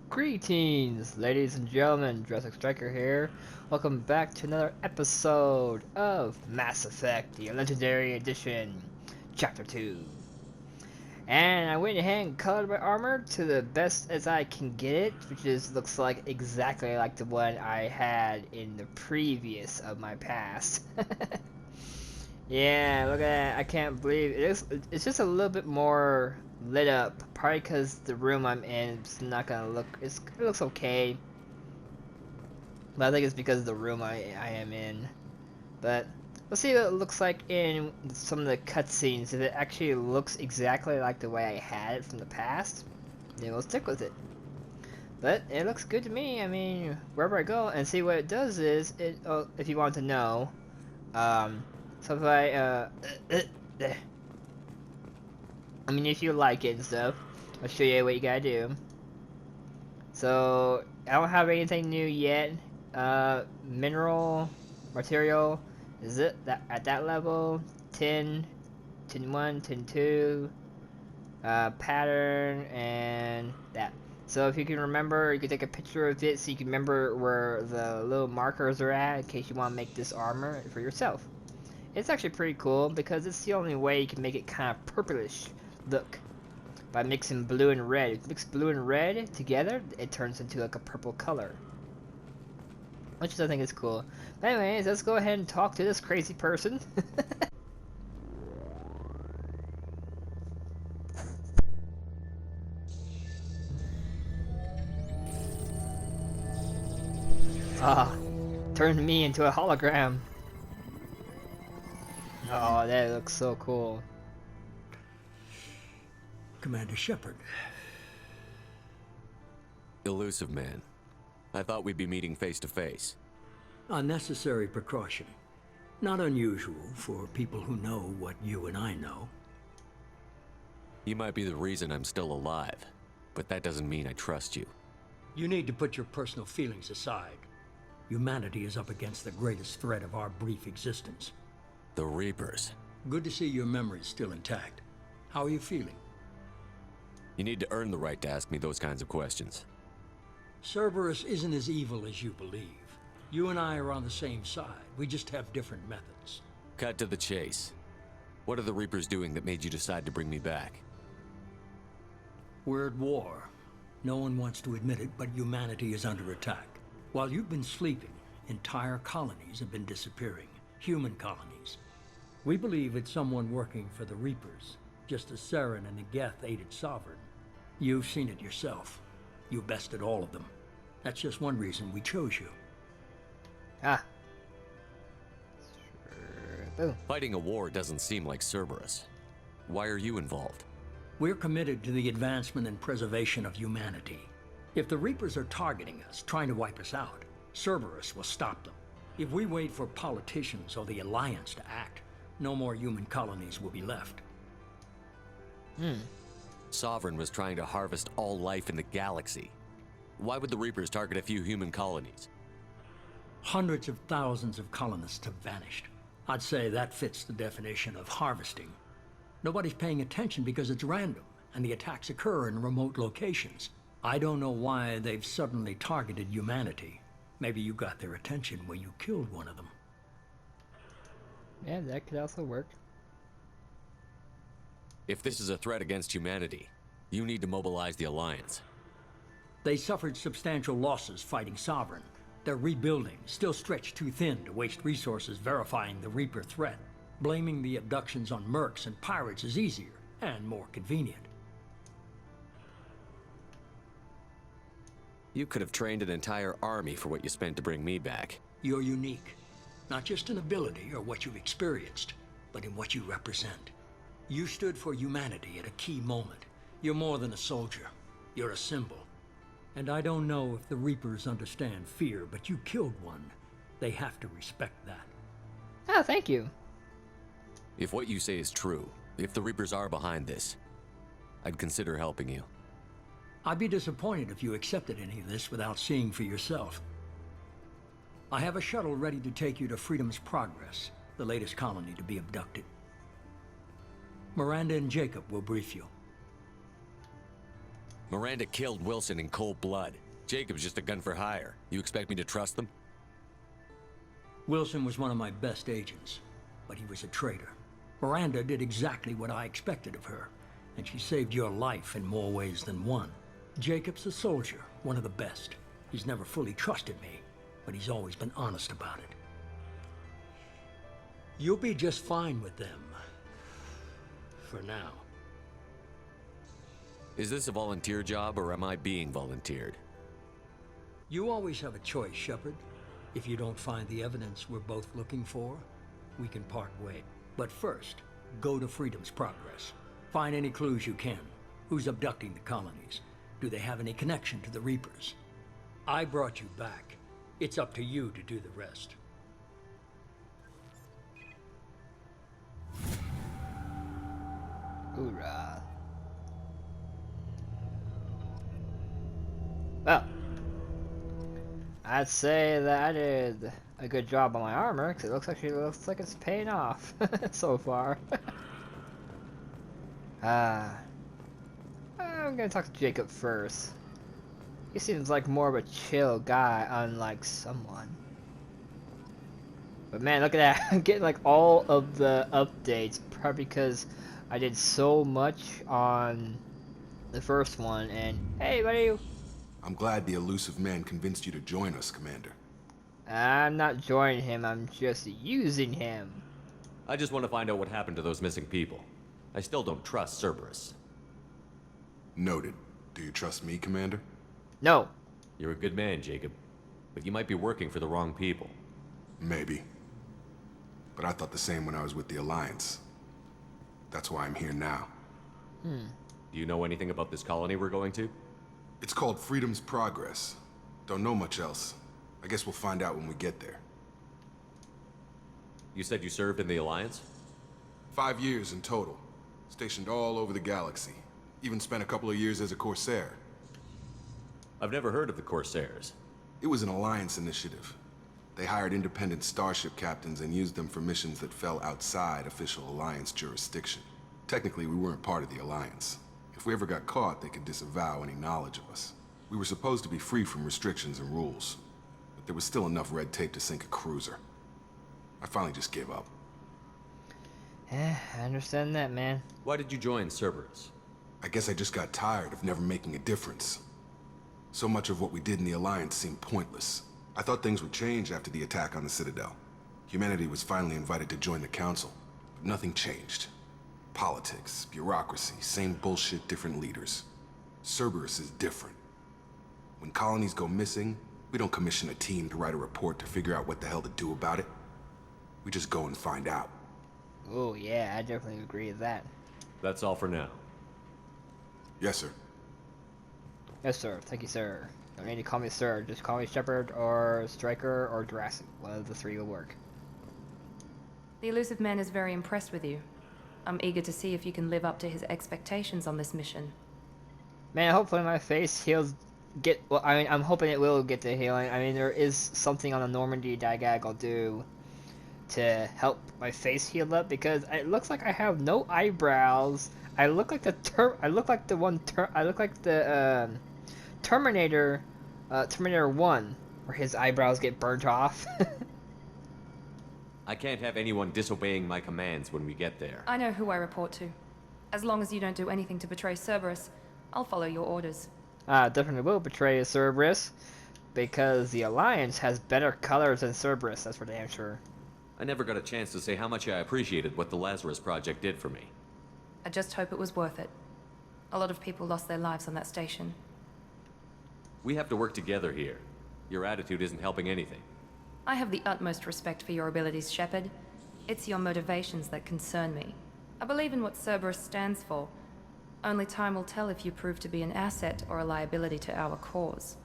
Greetings, ladies and gentlemen, Jurassic-Stryker here. Welcome back to another episode of Mass Effect, the Legendary Edition, Chapter 2. And I went ahead and colored my armor to the best as I can get it, which looks like exactly like the one I had in the previous of my past. Yeah, look at that. I can't believe it is. It's just a little bit more lit up. Probably because the room I'm in is not gonna look. It looks okay, but I think it's because of the room I am in. But we'll see what it looks like in some of the cutscenes. If it actually looks exactly like the way I had it from the past, then we'll stick with it. But it looks good to me. I mean, wherever I go, and see what it does is it. Oh, if you want to know, so if I mean, if you like it and stuff, I'll show you what you gotta do. So, I don't have anything new yet. Mineral, material, is it that at that level? 10, 1, 2, pattern, and that. So if you can remember, you can take a picture of it so you can remember where the little markers are at in case you want to make this armor for yourself. It's actually pretty cool because it's the only way you can make it kind of purplish look by mixing blue and red. If you mix blue and red together, it turns into like a purple color, which I think is cool. But anyways, let's go ahead and talk to this crazy person. Ah, turned me into a hologram. Oh, that looks so cool. Commander Shepard. Elusive man. I thought we'd be meeting face to face. A necessary precaution. Not unusual for people who know what you and I know. You might be the reason I'm still alive, but that doesn't mean I trust you. You need to put your personal feelings aside. Humanity is up against the greatest threat of our brief existence. The Reapers. Good to see your memory's still intact. How are you feeling? You need to earn the right to ask me those kinds of questions. Cerberus isn't as evil as you believe. You and I are on the same side. We just have different methods. Cut to the chase. What are the Reapers doing that made you decide to bring me back? We're at war. No one wants to admit it, but humanity is under attack. While you've been sleeping, entire colonies have been disappearing. Human colonies. We believe it's someone working for the Reapers, just as Saren and the Geth aided Sovereign. You've seen it yourself. You bested all of them. That's just one reason we chose you. Ah. Sure. Boom. Fighting a war doesn't seem like Cerberus. Why are you involved? We're committed to the advancement and preservation of humanity. If the Reapers are targeting us, trying to wipe us out, Cerberus will stop them. If we wait for politicians or the Alliance to act, no more human colonies will be left. Sovereign was trying to harvest all life in the galaxy. Why would the Reapers target a few human colonies? Hundreds of thousands of colonists have vanished. I'd say that fits the definition of harvesting. Nobody's paying attention because it's random, and the attacks occur in remote locations. I don't know why they've suddenly targeted humanity. Maybe you got their attention when you killed one of them. Yeah, that could also work. If this is a threat against humanity, you need to mobilize the Alliance. They suffered substantial losses fighting Sovereign. They're rebuilding, still stretched too thin to waste resources verifying the Reaper threat. Blaming the abductions on mercs and pirates is easier and more convenient. You could have trained an entire army for what you spent to bring me back. You're unique. Not just in ability or what you've experienced, but in what you represent. You stood for humanity at a key moment. You're more than a soldier. You're a symbol. And I don't know if the Reapers understand fear, but you killed one. They have to respect that. Oh, thank you. If what you say is true, if the Reapers are behind this, I'd consider helping you. I'd be disappointed if you accepted any of this without seeing for yourself. I have a shuttle ready to take you to Freedom's Progress, the latest colony to be abducted. Miranda and Jacob will brief you. Miranda killed Wilson in cold blood. Jacob's just a gun for hire. You expect me to trust them? Wilson was one of my best agents, but he was a traitor. Miranda did exactly what I expected of her, and she saved your life in more ways than one. Jacob's a soldier, one of the best. He's never fully trusted me, but he's always been honest about it. You'll be just fine with them. For now. Is this a volunteer job, or am I being volunteered? You always have a choice, Shepard. If you don't find the evidence we're both looking for, we can part ways. But first, go to Freedom's Progress. Find any clues you can. Who's abducting the colonies? Do they have any connection to the Reapers? I brought you back. It's up to you to do the rest. Hoorah. Well, I'd say that I did a good job on my armor, because it looks like it's paying off so far. I'm gonna talk to Jacob first. He seems like more of a chill guy, unlike someone. But man, look at that! I'm getting like all of the updates, probably because I did so much on the first one. And hey, buddy. I'm glad the elusive man convinced you to join us, Commander. I'm not joining him, I'm just using him. I just want to find out what happened to those missing people. I still don't trust Cerberus. Noted. Do you trust me, Commander? No. You're a good man, Jacob. But you might be working for the wrong people. Maybe. But I thought the same when I was with the Alliance. That's why I'm here now. Do you know anything about this colony we're going to? It's called Freedom's Progress. Don't know much else. I guess we'll find out when we get there. You said you served in the Alliance? 5 years in total. Stationed all over the galaxy. Even spent a couple of years as a Corsair. I've never heard of the Corsairs. It was an Alliance initiative. They hired independent starship captains and used them for missions that fell outside official Alliance jurisdiction. Technically, we weren't part of the Alliance. If we ever got caught, they could disavow any knowledge of us. We were supposed to be free from restrictions and rules, but there was still enough red tape to sink a cruiser. I finally just gave up. I understand that, man. Why did you join Cerberus? I guess I just got tired of never making a difference. So much of what we did in the Alliance seemed pointless. I thought things would change after the attack on the Citadel. Humanity was finally invited to join the Council, but nothing changed. Politics, bureaucracy, same bullshit, different leaders. Cerberus is different. When colonies go missing, we don't commission a team to write a report to figure out what the hell to do about it. We just go and find out. Oh yeah, I definitely agree with that. That's all for now. Yes, sir. Yes, sir. Thank you, sir. Don't need to call me sir. Just call me Shepard or Stryker or Jurassic. One of the three will work. The elusive man is very impressed with you. I'm eager to see if you can live up to his expectations on this mission. Man, hopefully my face heals. Well, I mean, I'm hoping it will get the healing. I mean, there is something on the Normandy that I'll do to help my face heal up, because it looks like I have no eyebrows. I look like the Terminator, Terminator 1, where his eyebrows get burnt off. I can't have anyone disobeying my commands when we get there. I know who I report to. As long as you don't do anything to betray Cerberus, I'll follow your orders. Definitely will betray Cerberus, because the Alliance has better colors than Cerberus, that's for damn sure. I never got a chance to say how much I appreciated what the Lazarus Project did for me. I just hope it was worth it. A lot of people lost their lives on that station. We have to work together here. Your attitude isn't helping anything. I have the utmost respect for your abilities, Shepard. It's your motivations that concern me. I believe in what Cerberus stands for. Only time will tell if you prove to be an asset or a liability to our cause.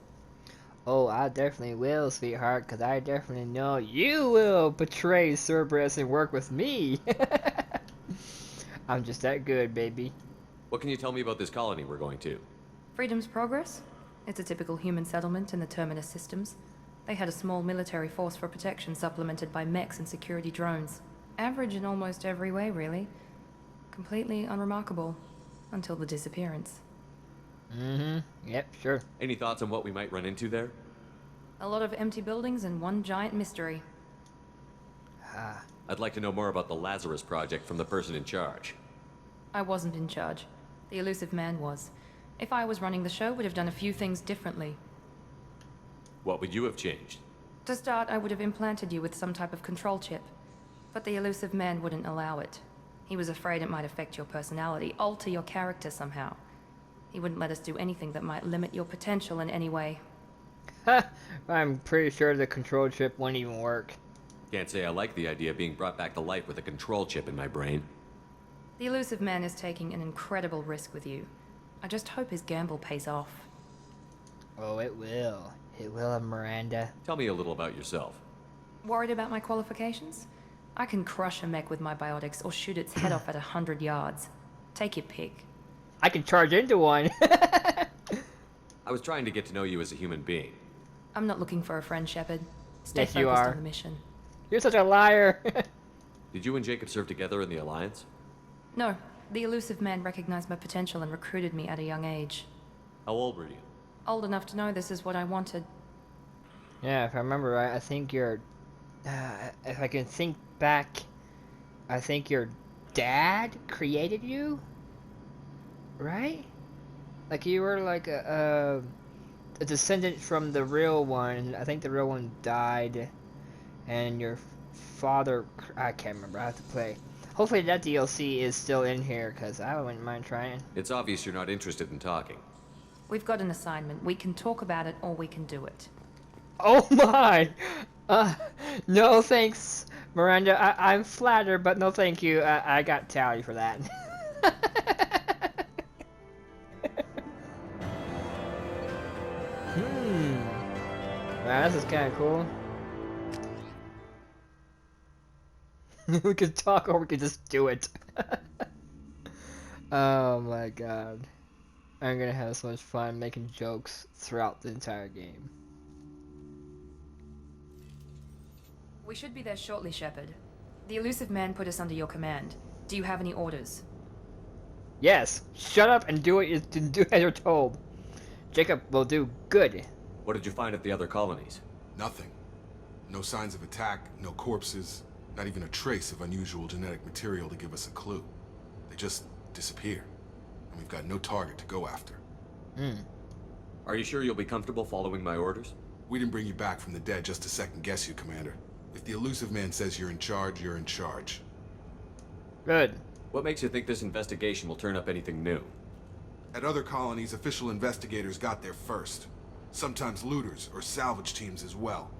Oh, I definitely will, sweetheart, because I definitely know you will betray Cerberus and work with me. I'm just that good, baby. What can you tell me about this colony we're going to? Freedom's Progress? It's a typical human settlement in the Terminus systems. They had a small military force for protection supplemented by mechs and security drones. Average in almost every way, really. Completely unremarkable. Until the disappearance. Mm-hmm. Yep, sure. Any thoughts on what we might run into there? A lot of empty buildings and one giant mystery. Ah. I'd like to know more about the Lazarus Project from the person in charge. I wasn't in charge. The elusive man was. If I was running the show, would have done a few things differently. What would you have changed? To start, I would have implanted you with some type of control chip. But the elusive man wouldn't allow it. He was afraid it might affect your personality, alter your character somehow. He wouldn't let us do anything that might limit your potential in any way. I'm pretty sure the control chip won't even work. Can't say I like the idea of being brought back to life with a control chip in my brain. The elusive man is taking an incredible risk with you. I just hope his gamble pays off. Oh, it will. It will, Miranda. Tell me a little about yourself. Worried about my qualifications? I can crush a mech with my biotics or shoot its head off at 100 yards. Take your pick. I can charge into one. I was trying to get to know you as a human being. I'm not looking for a friend, Shepard. Stay Yes, you focused are. on the mission. You're such a liar. Did you and Jacob serve together in the Alliance? No, the elusive man recognized my potential and recruited me at a young age. How old were you? Old enough to know this is what I wanted. Yeah, if I remember right, I think your... if I can think back, I think your dad created you? Right? Like you were like a descendant from the real one. I think the real one died. And your father... I can't remember. I have to play. Hopefully that DLC is still in here, because I wouldn't mind trying. It's obvious you're not interested in talking. We've got an assignment. We can talk about it or we can do it. Oh my! No thanks, Miranda. I'm flattered, but no thank you. I got Tali for that. Wow, this is kind of cool. We could talk or we could just do it. Oh my god. I'm gonna have so much fun making jokes throughout the entire game. We should be there shortly, Shepard. The elusive man put us under your command. Do you have any orders? Yes! Shut up and do do as you're told. Jacob will do good. What did you find at the other colonies? Nothing. No signs of attack, no corpses, not even a trace of unusual genetic material to give us a clue. They just disappear, and we've got no target to go after. Are you sure you'll be comfortable following my orders? We didn't bring you back from the dead just to second guess you, Commander. If the elusive man says you're in charge, you're in charge. Good. What makes you think this investigation will turn up anything new? At other colonies, official investigators got there first. Sometimes looters or salvage teams as well.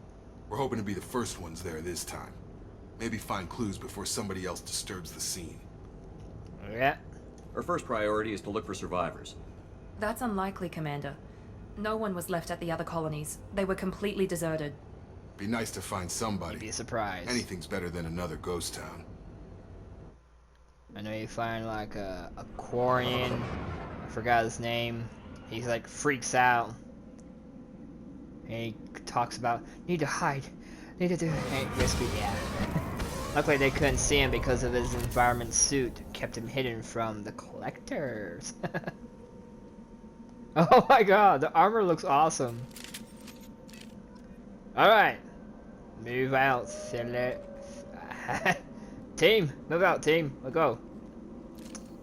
We're hoping to be the first ones there this time. Maybe find clues before somebody else disturbs the scene. Yeah. Our first priority is to look for survivors. That's unlikely, Commander. No one was left at the other colonies. They were completely deserted. Be nice to find somebody. You'd be surprised. Anything's better than another ghost town. I know you find like a Quarian. I forgot his name. He's like freaks out. And he talks about need to hide. Need to do risky, yeah. Luckily they couldn't see him because of his environment suit. Kept him hidden from the collectors. Oh my god, the armor looks awesome. Alright. Move out, select. Team, move out, team. Let's go.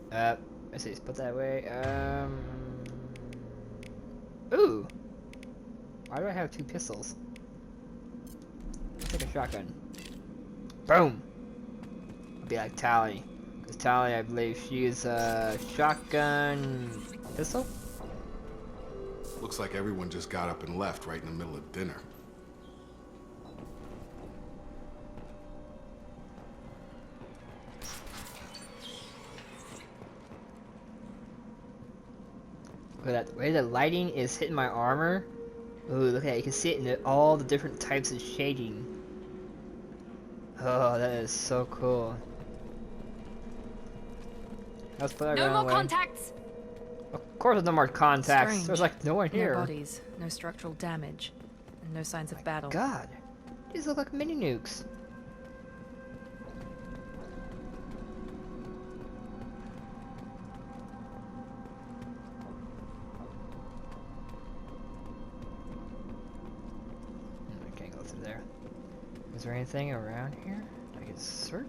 Let's see, put that way. Ooh. Why do I have two pistols? Let's take a shotgun. Boom. I'll be like Tali. Because Tali, I believe she is a shotgun pistol? Looks like everyone just got up and left right in the middle of dinner. Look at that. The way the lighting is hitting my armor. Ooh, look at that. You can see it in all the different types of shading. Oh, that is so cool. Let's put that No around more way. contacts! Of course there's no more contacts. Strange. There's like no one here. No bodies, no structural damage, and no signs of battle. God. These look like mini nukes. through there. Is there anything around here I can search?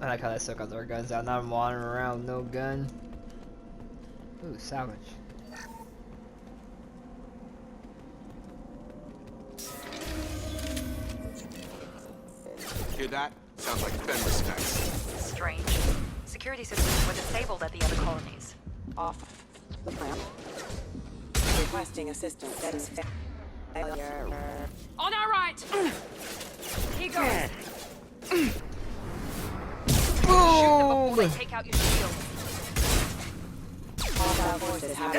I like how they still got their guns out. Now I'm wandering around with no gun. Ooh, salvage. Hear that? Sounds like Fender specs. Strange. Security systems were disabled at the other colonies. Off. Requesting assistance. That is failure. On our right! Here goes! Boom! They take out your shield. All our forces have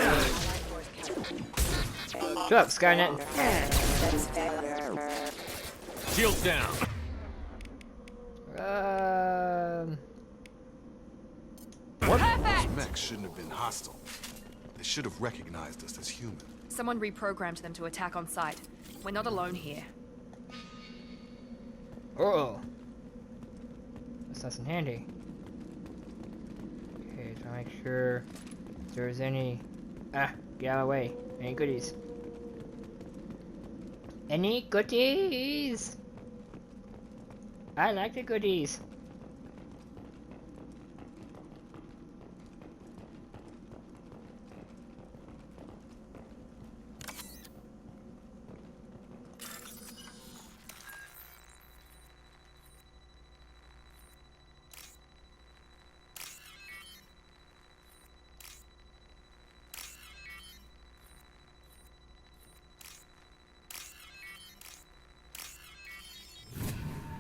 Shut up, Skynet. that is failure. Shields down. Those mechs shouldn't have been hostile. They should have recognized us as human. Someone reprogrammed them to attack on sight. We're not alone here. Oh. That's nice and handy. Okay, so make sure if there's any. Ah, get out of the way. Any goodies? Any goodies? I like the goodies.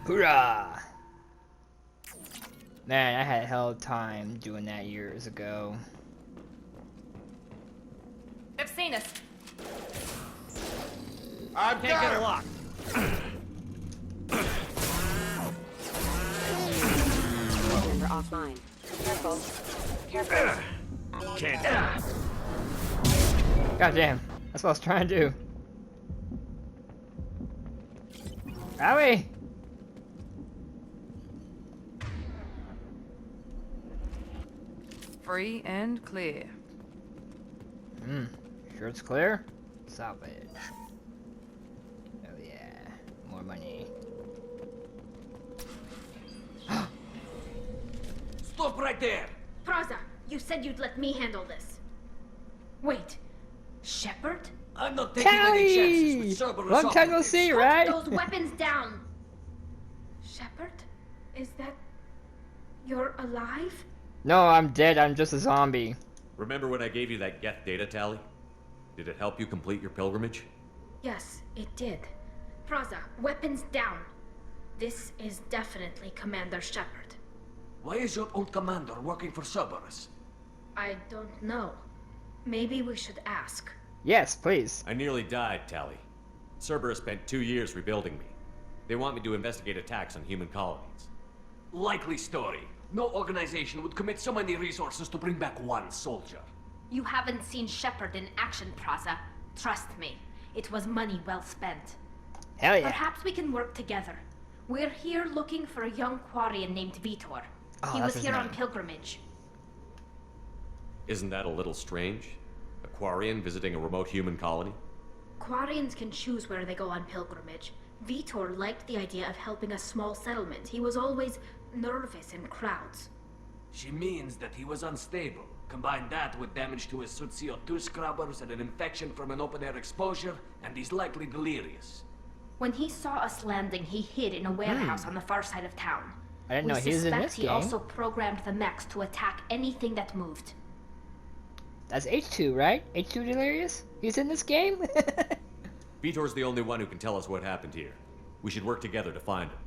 Hoorah! Man, I had a hell of a time doing that years ago. They've seen us. I've got it. lock. Member offline. Careful. Careful. Can't. God damn, that's what I was trying to do. Owie! Free and clear. Sure it's clear? Salvage. Oh yeah, more money. Stop right there! Praza, you said you'd let me handle this. Wait, Shepard? I'm not taking any chances with Tali! Cerberus. Long time no see, right? Put those weapons down! Shepard? Is that... you're alive? No, I'm dead. I'm just a zombie. Remember when I gave you that Geth data, Tali? Did it help you complete your pilgrimage? Yes, it did. Praza, weapons down. This is definitely Commander Shepard. Why is your old commander working for Cerberus? I don't know. Maybe we should ask. Yes, please. I nearly died, Tali. Cerberus spent 2 years rebuilding me. They want me to investigate attacks on human colonies. Likely story. No organization would commit so many resources to bring back one soldier. You haven't seen Shepard in action, Praza. Trust me, it was money well spent. Hell yeah. Perhaps we can work together. We're here looking for a young Quarian named Vitor. Oh, He that's was his here on name. pilgrimage. Isn't that a little strange? A Quarian visiting a remote human colony? Quarians can choose where they go on pilgrimage. Vitor liked the idea of helping a small settlement. He was always nervous in crowds. She means that he was unstable. Combine that with damage to his suit CO2 scrubbers and an infection from an open-air exposure, and he's likely delirious. When he saw us landing, he hid in a warehouse on the far side of town. I didn't We know he was in suspect this he game. also programmed the mechs to attack anything that moved. That's H2, right? H2 Delirious? He's in this game? Vitor's the only one who can tell us what happened here. We should work together to find him.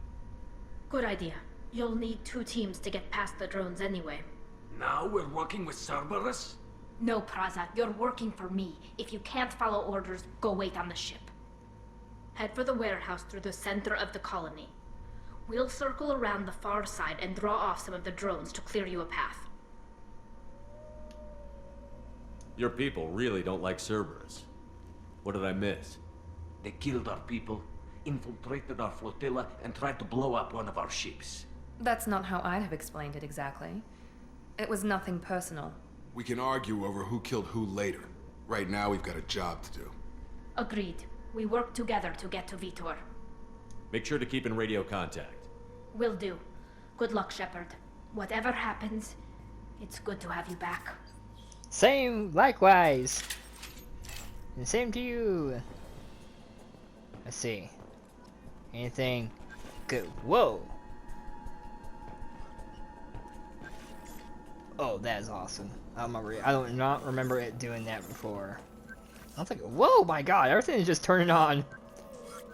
Good idea. You'll need 2 teams to get past the drones anyway. Now we're working with Cerberus? No, Praza, you're working for me. If you can't follow orders, go wait on the ship. Head for the warehouse through the center of the colony. We'll circle around the far side and draw off some of the drones to clear you a path. Your people really don't like Cerberus. What did I miss? They killed our people, infiltrated our flotilla, and tried to blow up one of our ships. That's not how I'd have explained it exactly. It was nothing personal. We can argue over who killed who later. Right now, we've got a job to do. Agreed. We work together to get to Vitor. Make sure to keep in radio contact. Will do. Good luck, Shepard. Whatever happens, it's good to have you back. Same, likewise. And same to you. Let's see. Anything good? Whoa. Oh, that is awesome. I do not remember it doing that before. I don't think. Whoa, my God! Everything is just turning on.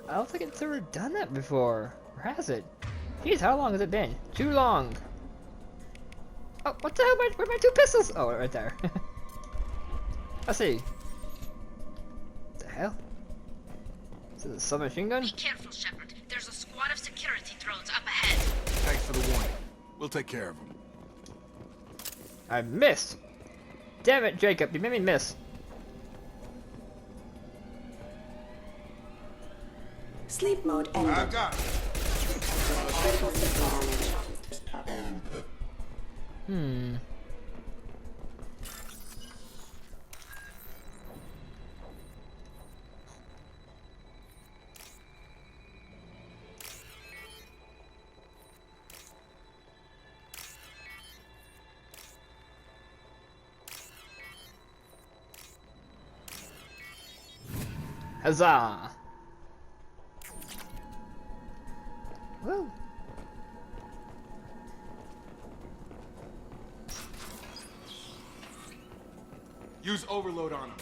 I don't think it's ever done that before, or has it? Jeez, how long has it been? Too long. Oh, what the hell? Where are my two pistols? Oh, right there. Let's see. What the hell? Is it a submachine gun? Be careful, Shepard. There's a squad of security drones up ahead. Thanks for the warning. We'll take care of them. I missed. Damn it, Jacob! You made me miss. Sleep mode ended. I got it. Critical system damage. Huzzah! Woo! Use overload on them.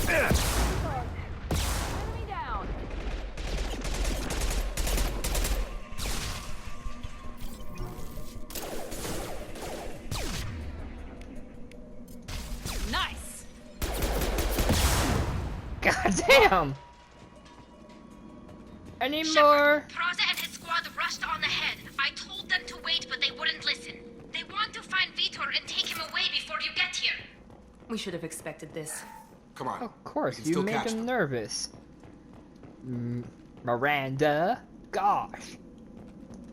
Enemy down. Nice. God damn! Any more? Praza and his squad rushed on ahead. I told them to wait, but they wouldn't listen. They want to find Vitor and take him away before you get here. We should have expected this. Come on. Of course, we can you still made catch them them. nervous. Miranda, gosh,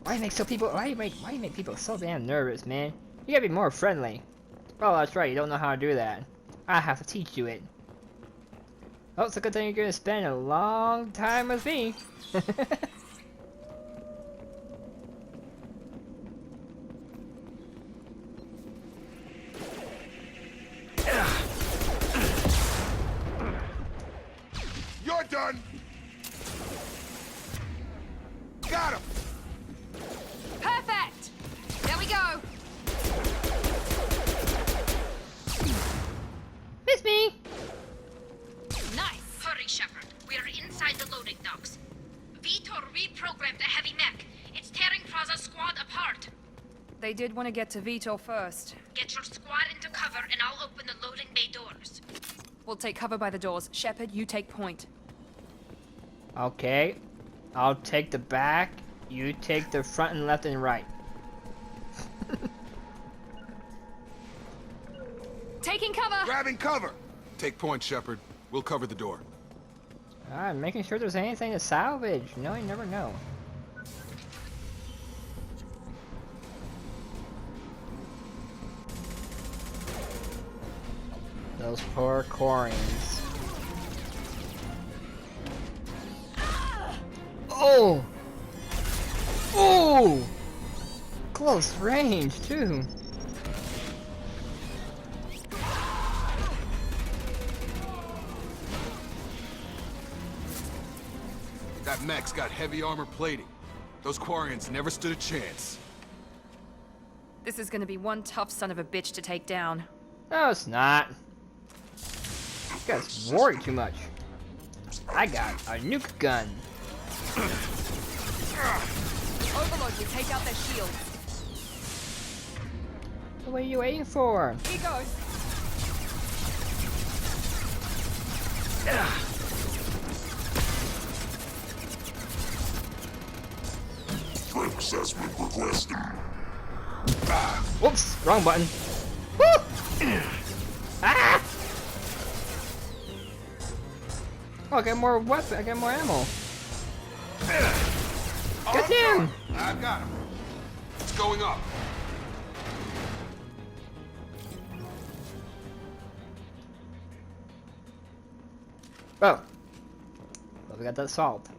why you make people so damn nervous, man? You gotta be more friendly. Oh, that's right. You don't know how to do that. I have to teach you it. Oh, it's a good thing you're gonna spend a long time with me. You're done. Got him. Perfect. There we go. Miss me. Nice. Hurry, Shepard. We are inside the loading docks. Vitor reprogrammed a heavy mech. It's tearing Praza's squad apart. They did want to get to Vitor first. Get your squad into cover and I'll open the loading bay doors. We'll take cover by the doors. Shepard, you take point. Okay, I'll take the back. You take the front and left and right. Taking cover. Grabbing cover. Take point, Shepard. We'll cover the door. I'm making sure there's anything to salvage. No, you never know. Those poor Corians. Oh! Oh! Close range, too. That mech's got heavy armor plating. Those Quarians never stood a chance. This is gonna be one tough son of a bitch to take down. No, it's not. You guys worry too much. I got a nuke gun. Overload you, take out their shields. What are you waiting for? Here goes. Brooks as we requested. Whoops, wrong button. Woo! Ah! Oh, I got more weapon. I got more ammo. Get him! I've got him. It's going up. Oh. Well, we got that solved.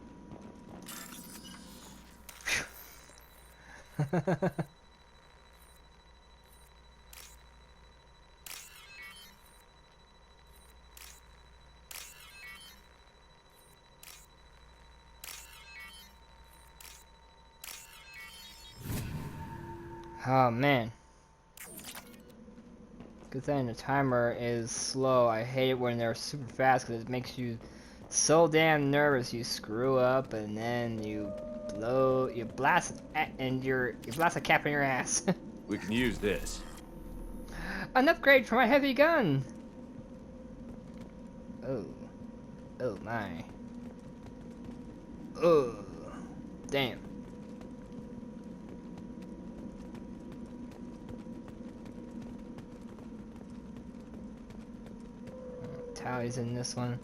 Oh man. Good thing the timer is slow. I hate it when they're super fast because it makes you so damn nervous. You screw up and then you blast a cap in your ass. We can use this. An upgrade for my heavy gun. Oh. Oh my. Oh. Damn. Tali's in this one.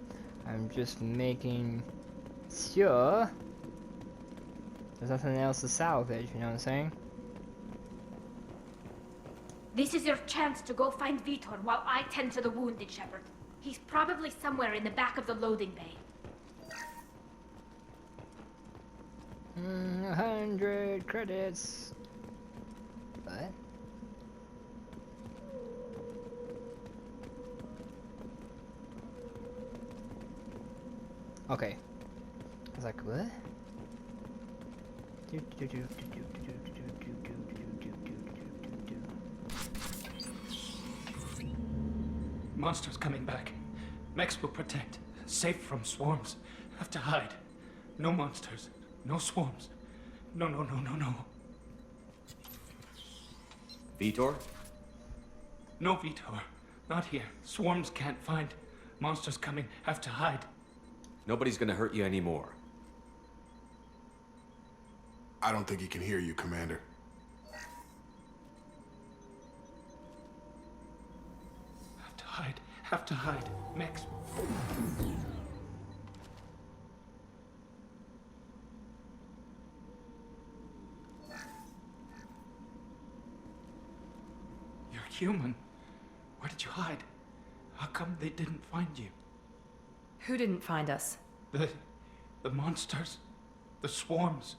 I'm just making sure there's nothing else to salvage, you know what I'm saying? This is your chance to go find Vitor while I tend to the wounded, Shepard. He's probably somewhere in the back of the loading bay. 100 credits. What? Okay. I was like, what? Monsters coming back. Mechs will protect. Safe from swarms. Have to hide. No monsters. No swarms. No, no, no, no, no. Vitor? No, Vitor. Not here. Swarms can't find. Monsters coming. Have to hide. Nobody's gonna hurt you anymore. I don't think he can hear you, Commander. Have to hide. Have to hide. Mechs. You're human. Where did you hide? How come they didn't find you? Who didn't find us? The monsters. The swarms.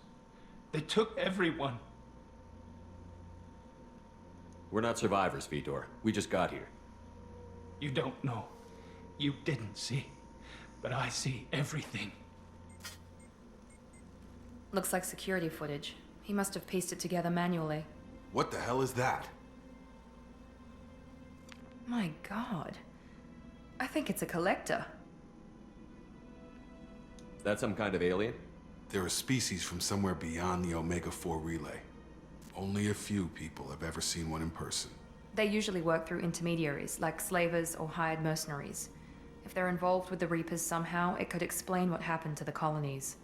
They took everyone. We're not survivors, Vitor. We just got here. You don't know. You didn't see. But I see everything. Looks like security footage. He must have pieced it together manually. What the hell is that? My god. I think it's a collector. Is that some kind of alien? They're a species from somewhere beyond the Omega-4 relay. Only a few people have ever seen one in person. They usually work through intermediaries, like slavers or hired mercenaries. If they're involved with the Reapers somehow, it could explain what happened to the colonies.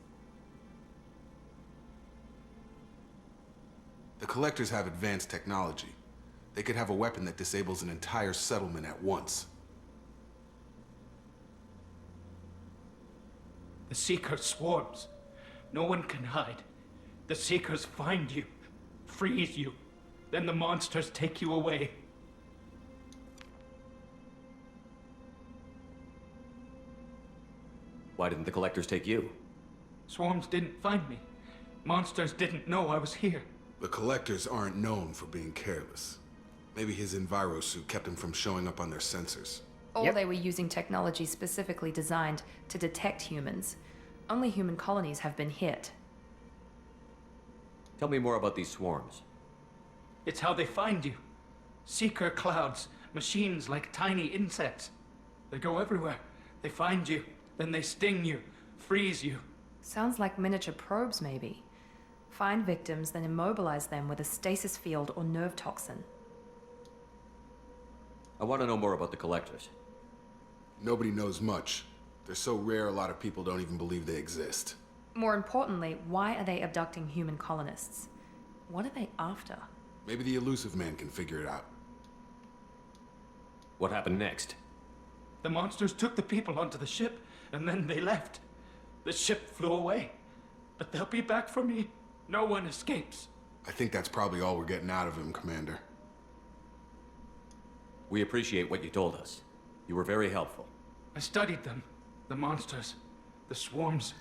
The Collectors have advanced technology. They could have a weapon that disables an entire settlement at once. The Seeker swarms. No one can hide. The Seekers find you, freeze you, then the monsters take you away. Why didn't the Collectors take you? Swarms didn't find me. Monsters didn't know I was here. The Collectors aren't known for being careless. Maybe his enviro suit kept him from showing up on their sensors. Or they were using technology specifically designed to detect humans. Only human colonies have been hit. Tell me more about these swarms. It's how they find you. Seeker clouds, machines like tiny insects. They go everywhere. They find you, then they sting you, freeze you. Sounds like miniature probes, maybe. Find victims, then immobilize them with a stasis field or nerve toxin. I want to know more about the Collectors. Nobody knows much. They're so rare, a lot of people don't even believe they exist. More importantly, why are they abducting human colonists? What are they after? Maybe the Elusive Man can figure it out. What happened next? The monsters took the people onto the ship, and then they left. The ship flew away. But they'll be back for me. No one escapes. I think that's probably all we're getting out of him, Commander. We appreciate what you told us. You were very helpful. I studied them. The monsters. The swarms.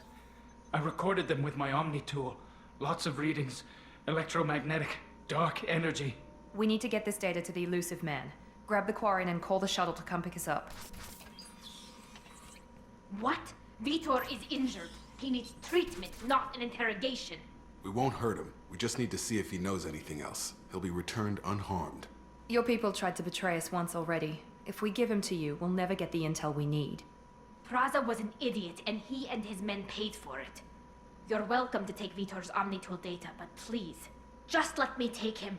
I recorded them with my Omni tool. Lots of readings. Electromagnetic. Dark energy. We need to get this data to the elusive man. Grab the Quarian and call the shuttle to come pick us up. What? Vitor is injured. He needs treatment, not an interrogation. We won't hurt him. We just need to see if he knows anything else. He'll be returned unharmed. Your people tried to betray us once already. If we give him to you, we'll never get the intel we need. Praza was an idiot, and he and his men paid for it. You're welcome to take Vitor's Omnitool data, but please, just let me take him.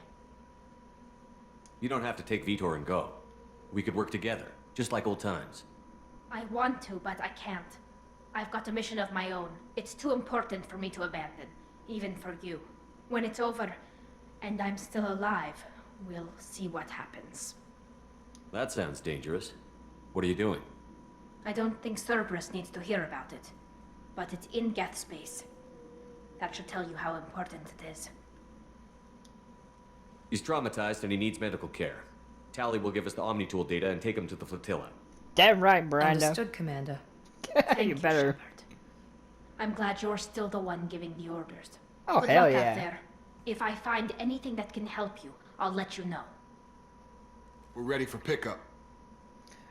You don't have to take Vitor and go. We could work together, just like old times. I want to, but I can't. I've got a mission of my own. It's too important for me to abandon, even for you. When it's over, and I'm still alive, we'll see what happens. That sounds dangerous. What are you doing? I don't think Cerberus needs to hear about it, but it's in Geth space. That should tell you how important it is. He's traumatized and he needs medical care. Tali will give us the Omnitool data and take him to the flotilla. Damn right, Brando. Understood, Commander. You better. Shepard. I'm glad you're still the one giving the orders. Oh, Good hell luck yeah. out there. If I find anything that can help you, I'll let you know. We're ready for pickup.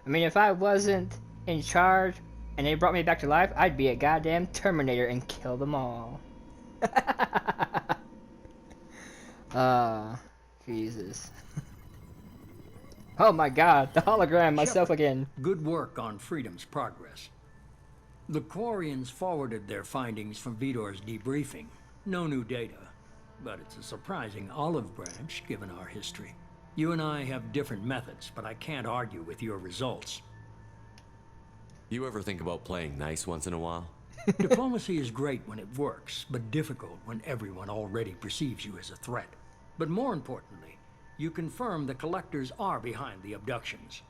I mean, if I wasn't in charge and they brought me back to life, I'd be a goddamn Terminator and kill them all. Jesus. Oh my god, the hologram, myself again. Good work on Freedom's progress. The Quarians forwarded their findings from Vitor's debriefing. No new data, but it's a surprising olive branch given our history. You and I have different methods, but I can't argue with your results. You ever think about playing nice once in a while? Diplomacy is great when it works, but difficult when everyone already perceives you as a threat. But more importantly, you confirm the collectors are behind the abductions.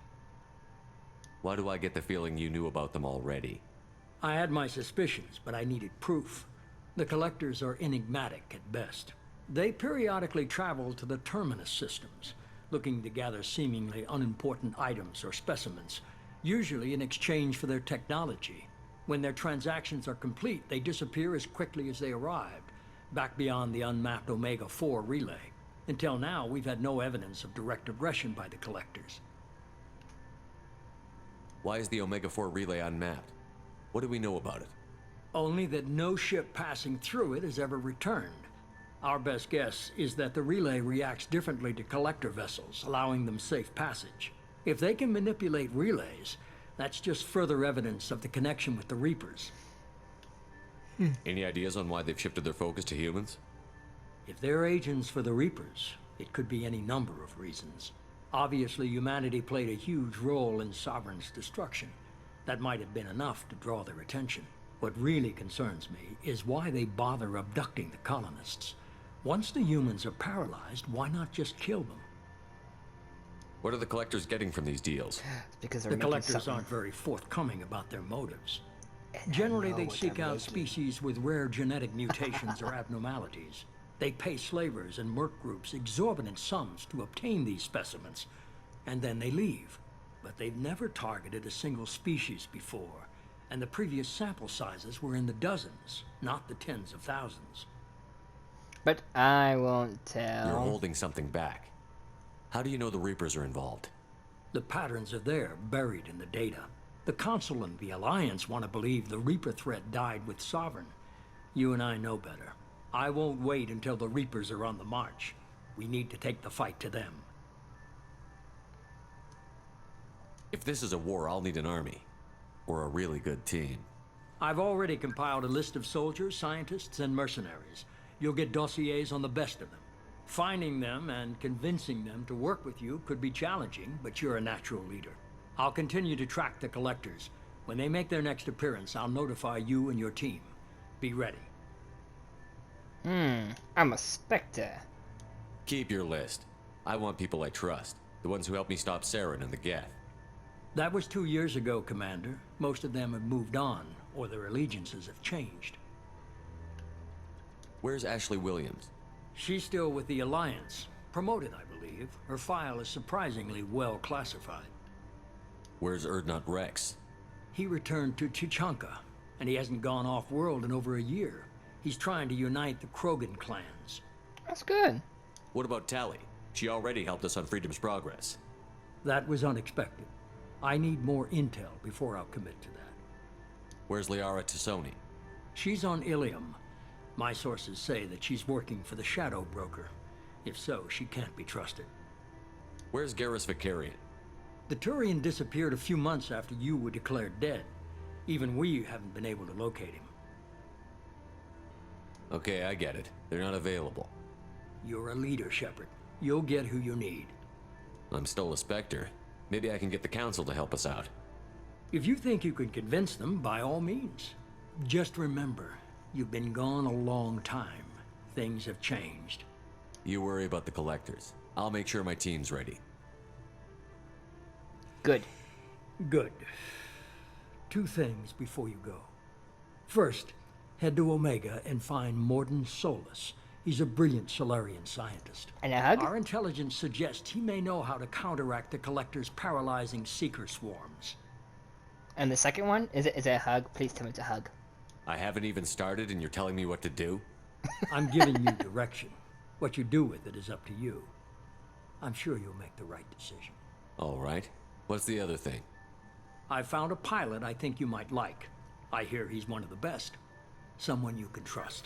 Why do I get the feeling you knew about them already? I had my suspicions, but I needed proof. The collectors are enigmatic at best. They periodically travel to the terminus systems, looking to gather seemingly unimportant items or specimens, usually in exchange for their technology. When their transactions are complete, they disappear as quickly as they arrived, back beyond the unmapped Omega-4 relay. Until now, we've had no evidence of direct aggression by the collectors. Why is the Omega-4 relay unmapped? What do we know about it? Only that no ship passing through it has ever returned. Our best guess is that the relay reacts differently to collector vessels, allowing them safe passage. If they can manipulate relays, that's just further evidence of the connection with the Reapers. Any ideas on why they've shifted their focus to humans? If they're agents for the Reapers, it could be any number of reasons. Obviously, humanity played a huge role in Sovereign's destruction. That might have been enough to draw their attention. What really concerns me is why they bother abducting the colonists. Once the humans are paralyzed, why not just kill them? What are the collectors getting from these deals? Because they're The making collectors something. aren't very forthcoming about their motives. And I Generally, know they what seek they're out making. species with rare genetic mutations or abnormalities. They pay slavers and merc groups exorbitant sums to obtain these specimens, and then they leave. But they've never targeted a single species before, and the previous sample sizes were in the dozens, not the tens of thousands. But I won't tell. You're holding something back. How do you know the Reapers are involved? The patterns are there, buried in the data. The Council and the Alliance want to believe the Reaper threat died with Sovereign. You and I know better. I won't wait until the Reapers are on the march. We need to take the fight to them. If this is a war, I'll need an army. Or a really good team. I've already compiled a list of soldiers, scientists, and mercenaries. You'll get dossiers on the best of them. Finding them and convincing them to work with you could be challenging, but you're a natural leader. I'll continue to track the collectors. When they make their next appearance, I'll notify you and your team. Be ready. I'm a Spectre. Keep your list. I want people I trust. The ones who helped me stop Saren and the Geth. That was 2 years ago, Commander. Most of them have moved on, or their allegiances have changed. Where's Ashley Williams? She's still with the Alliance. Promoted, I believe. Her file is surprisingly well classified. Where's Erdnot Rex? He returned to Chichanka, and he hasn't gone off-world in over a year. He's trying to unite the Krogan clans. That's good. What about Tali? She already helped us on Freedom's Progress. That was unexpected. I need more intel before I'll commit to that. Where's Liara Tassoni? She's on Ilium. My sources say that she's working for the Shadow Broker. If so, she can't be trusted. Where's Garrus Vicarian? The Turian disappeared a few months after you were declared dead. Even we haven't been able to locate him. Okay, I get it. They're not available. You're a leader, Shepard. You'll get who you need. I'm still a Spectre. Maybe I can get the Council to help us out. If you think you can convince them, by all means. Just remember, you've been gone a long time. Things have changed. You worry about the Collectors. I'll make sure my team's ready. Good. Good. 2 things before you go. First, head to Omega and find Mordin Solus. He's a brilliant Solarian scientist. And a hug? Our intelligence suggests he may know how to counteract the Collector's paralyzing Seeker swarms. And the second one? Is it a hug? Please tell me it's a hug. I haven't even started and you're telling me what to do? I'm giving you direction. What you do with it is up to you. I'm sure you'll make the right decision. All right. What's the other thing? I found a pilot I think you might like. I hear he's one of the best. Someone you can trust.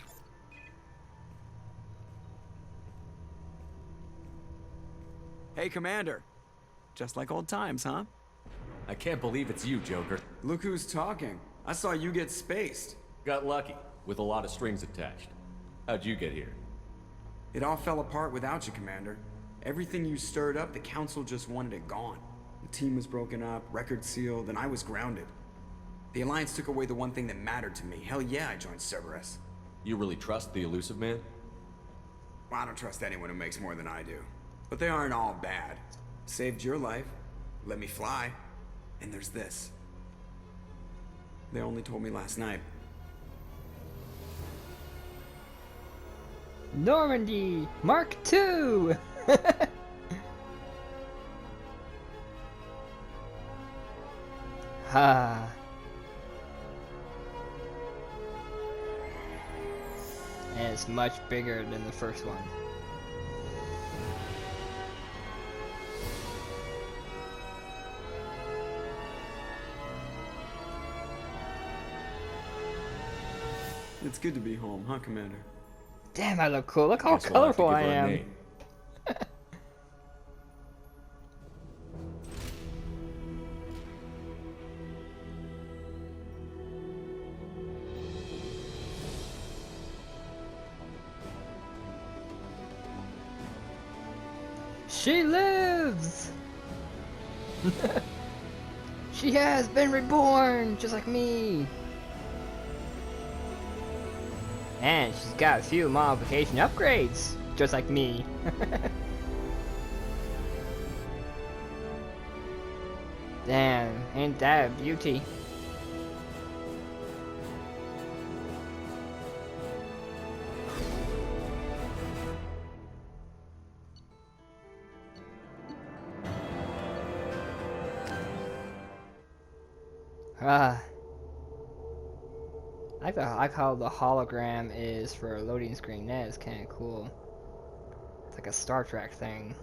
Hey, Commander. Just like old times, huh? I can't believe it's you, Joker. Look who's talking. I saw you get spaced. Got lucky, with a lot of strings attached. How'd you get here? It all fell apart without you, Commander. Everything you stirred up, the Council just wanted it gone. The team was broken up, record sealed, and I was grounded. The Alliance took away the one thing that mattered to me. Hell yeah, I joined Cerberus. You really trust the Elusive Man? Well, I don't trust anyone who makes more than I do. But they aren't all bad. Saved your life, let me fly, and there's this. They only told me last night. Normandy Mark II! Ha. And it's much bigger than the first one. It's good to be home, huh, Commander? Damn, I look cool. Look how Guess we'll have to colorful I give her a am. name. She lives! She has been reborn, just like me. And she's got a few modification upgrades, just like me. Damn, ain't that a beauty? I like how the hologram is for a loading screen. That is kind of cool. It's like a Star Trek thing.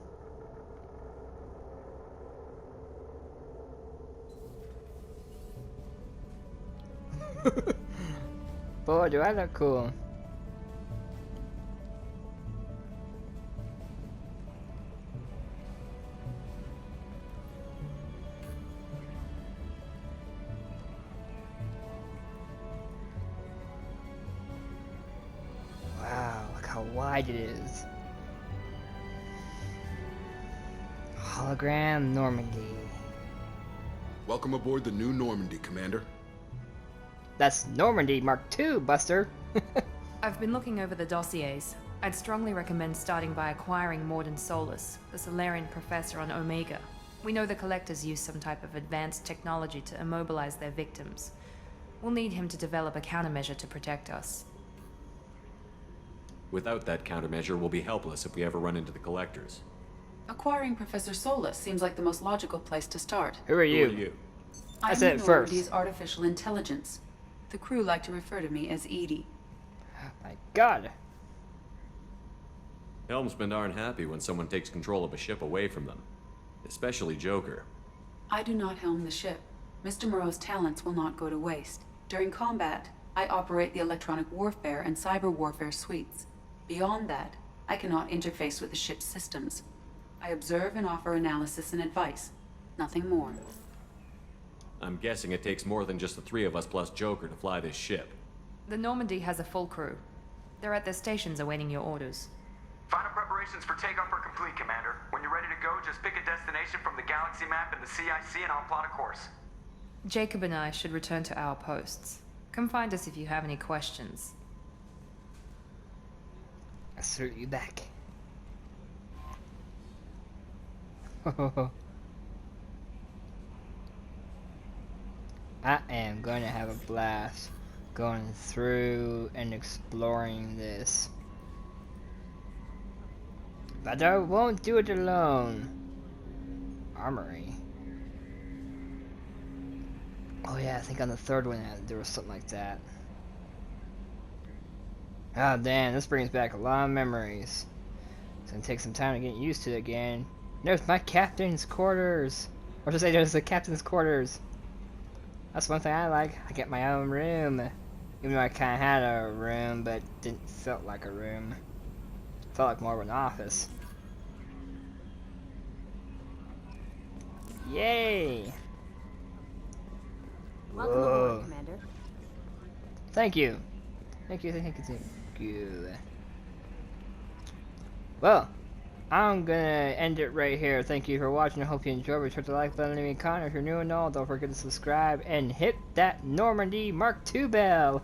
Boy, do I look cool. Wow, look how wide it is. Hologram Normandy. Welcome aboard the new Normandy, Commander. That's Normandy Mark II, Buster. I've been looking over the dossiers. I'd strongly recommend starting by acquiring Mordin Solus, the Solarian professor on Omega. We know the Collectors use some type of advanced technology to immobilize their victims. We'll need him to develop a countermeasure to protect us. Without that countermeasure, we'll be helpless if we ever run into the collectors. Acquiring Professor Solus seems like the most logical place to start. Who are you? I I'm said it Normandy's first. artificial intelligence. The crew like to refer to me as Edie. My God. Helmsmen aren't happy when someone takes control of a ship away from them. Especially Joker. I do not helm the ship. Mr. Moreau's talents will not go to waste. During combat, I operate the electronic warfare and cyber warfare suites. Beyond that, I cannot interface with the ship's systems. I observe and offer analysis and advice. Nothing more. I'm guessing it takes more than just the three of us plus Joker to fly this ship. The Normandy has a full crew. They're at their stations awaiting your orders. Final preparations for takeoff are complete, Commander. When you're ready to go, just pick a destination from the galaxy map and the CIC and I'll plot a course. Jacob and I should return to our posts. Come find us if you have any questions. I'll salute you back. I am going to have a blast going through and exploring this. But I won't do it alone. Armory. Oh yeah, I think on the third one there was something like that. Ah, damn, this brings back a lot of memories. It's gonna take some time to get used to it again. There's my captain's quarters! Or to say, there's the captain's quarters. That's one thing I like. I get my own room. Even though I kinda had a room, but didn't felt like a room. Felt like more of an office. Yay! Welcome aboard, Commander. Thank you. Thank you. Well, I'm gonna end it right here. Thank you for watching. I hope you enjoyed. Return to the like button, leave me a comment if you're new and all. Don't forget to subscribe and hit that Normandy Mark II bell.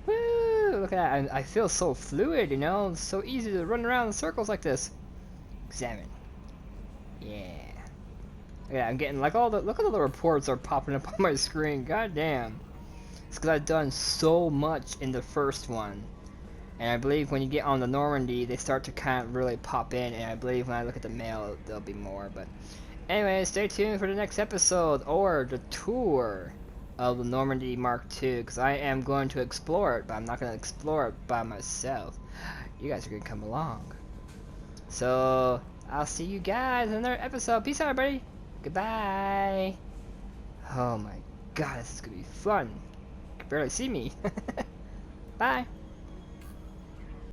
Woo! Look at that. I feel so fluid, you know. It's so easy to run around in circles like this. Examine. Yeah. Yeah, I'm getting like look at all the reports are popping up on my screen. God damn. It's because I've done so much in the first one. And I believe when you get on the Normandy, they start to kind of really pop in. And I believe when I look at the mail, there'll be more. But anyway, stay tuned for the next episode or the tour of the Normandy Mark II. Because I am going to explore it, but I'm not going to explore it by myself. You guys are going to come along. So, I'll see you guys in another episode. Peace out, everybody. Goodbye. Oh my god, this is going to be fun. You can barely see me. Bye.